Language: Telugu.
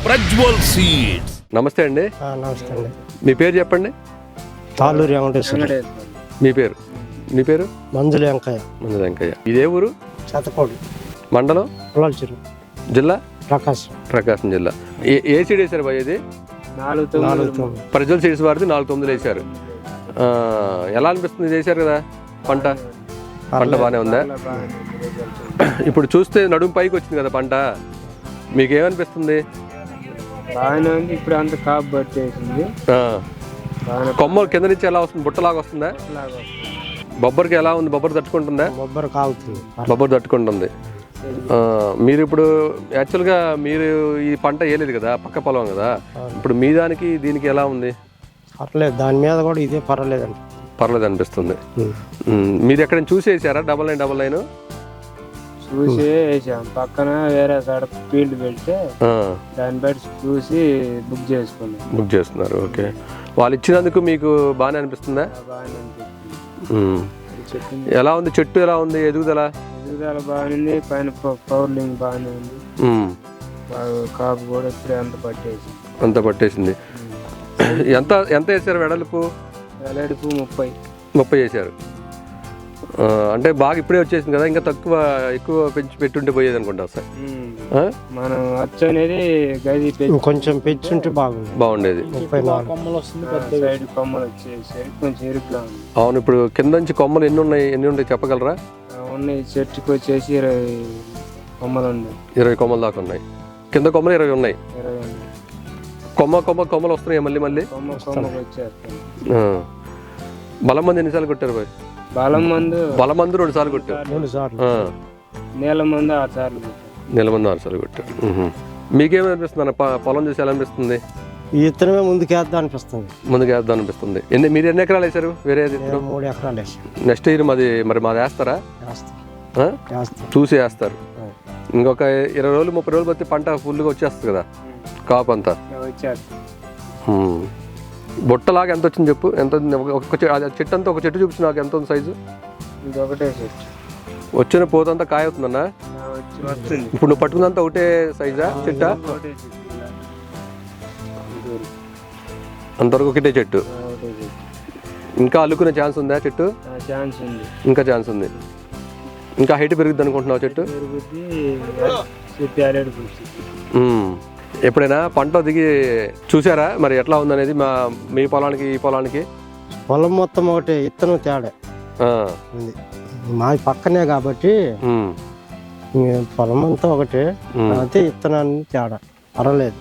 ప్రజ్వల్ సీడ్స్. నమస్తే అండి. నమస్తే అండి. మీ పేరు చెప్పండి. తాళ్ళూరు వెంకటేశ్వర. మీ పేరు? మీ పేరు? మంజుల వెంకయ్య. మంజుల వెంకయ్య. ఇదే ఊరు? శతకోడి మండలం? పుల్లాలచెరువు. జిల్లా? ప్రకాశం జిల్లా. ఏ సీడ్ వేసారు బాయ్? ఇది 4 ప్రజ్వల్ సీడ్స్ వారిది 4 వేసారు. ఎలా అనిపిస్తుంది? చేశారు కదా పంట బాగానే ఉందా? ఇప్పుడు చూస్తే నడుము పైకి వచ్చింది కదా పంట, మీకు ఏమనిపిస్తుంది? బాగానే ఉంది. ఇప్పుడు అంత కాపు పట్టేసింది. కొమ్మ కింద నుంచి ఎలా వస్తుంది? బుట్టలాగా వస్తుందా? బొబ్బరికి ఎలా ఉంది? బొబ్బరు తట్టుకుంటుందా? బొబ్బరు తట్టుకుంటుంది. మీరు ఇప్పుడు యాక్చువల్గా మీరు ఈ పంట వేయలేదు కదా, పక్క పొలం కదా, ఇప్పుడు మీ దానికి దీనికి ఎలా ఉంది? పర్లేదు, దాని మీద కూడా ఇదే పర్వాలేదండి. పర్లేదు అనిపిస్తుంది. మీరు ఎక్కడైనా చూసి వేసారా? 9999 చూసి వేసాం. పక్కన వేరే కాడ ఫీల్డ్ పెడితే దాన్ని బట్టి చూసి బుక్ చేస్తున్నారు. ఓకే. వాళ్ళు ఇచ్చినందుకు మీకు బాగానే అనిపిస్తుందా? బాగానే అనిపిస్తుంది. ఎలా ఉంది చెట్టు? ఎలా ఉంది ఎదుగుదల? ఎదుగుదల బాగుంది. పైన పవర్లింగ్ బాగానే ఉంది. కాపు కూడా ఇప్పుడే అంత పట్టేసింది. ఎంత వేసారు? వెడల్పు 30 వేసారు. అంటే బాగా ఇప్పుడే వచ్చేసింది కదా, ఇంకా ఎక్కువ పెంచి పెట్టుంటే పోయేది అనుకుంటా సార్. మనం అచ్చు అనేది కొంచెం పెంచుంటే బాగుండేది. 34 కొమ్మలు వస్తుంది. సైడ్ కొమ్మలు వచ్చేసి కొంచెం ఇరుగ్గా ఉంది. అవును. ఇప్పుడు కింద నుంచి కొమ్మలు ఎన్ని ఉన్నాయి చెప్పగలరా? ఉన్నాయి. చెట్టుకి వచ్చేసి 20 కొమ్మలు ఉన్నాయి. 20 కొమ్మల దాకా ఉన్నాయి. కింద కొమ్మలు 20 ఉన్నాయి. కొమ్మలు వస్తున్నాయి మళ్ళీ వచ్చేస్తాయి. బలం మంది ఎన్నిసార్లు కొట్టారు బాయ్? బలం మందు 2 సార్లు కొట్టారు. నీళ్ళ మందు 6 సార్లు కొట్టారు. మీకేమనిపిస్తుంది అన్న? పొలం చూసి ఎలా అనిపిస్తుంది? ఈ విత్తనమే ముందుకేద్దాం అనిపిస్తుంది. మీరు ఎన్ని ఎకరాలు వేసారు? వేరే 3 ఎకరాలు వేసాం. నెక్స్ట్ ఇయర్ మాది వేస్తారా? చూసి వేస్తారు. ఇంకొక 20 రోజులు 30 రోజులు బట్టి పంట ఫుల్గా వచ్చేస్తుంది కదా, కాపు అంతా. బుట్టలాగా ఎంత వచ్చింది చెప్పు? ఎంత చెట్టు అంతా? ఒక చెట్టు చూపించి నాకు ఎంత ఉంది సైజు? వచ్చిన పోతంతా కాయ అవుతుందన్నా? ఇప్పుడు నువ్వు పట్టుకున్నంత ఒకటే సైజా చెట్టా? అంతవరకు ఒకటే చెట్టు. ఇంకా అల్లుకునే ఛాన్స్ ఉందా చెట్టు? ఇంకా ఛాన్స్ ఉంది. ఇంకా హైట్ పెరుగుద్ది అనుకుంటున్నావు చెట్టు? ఎప్పుడైనా పంట దిగి చూసారా మరి ఎట్లా ఉందనేది? మీ పొలానికి ఈ పొలానికి పొలం మొత్తం ఒకటే, ఇత్తనం తేడా ఉంది. మాది పక్కనే కాబట్టి పొలం అంతా ఒకటే, అయితే ఇత్తనాన్ని తేడా పర్వాలేదు.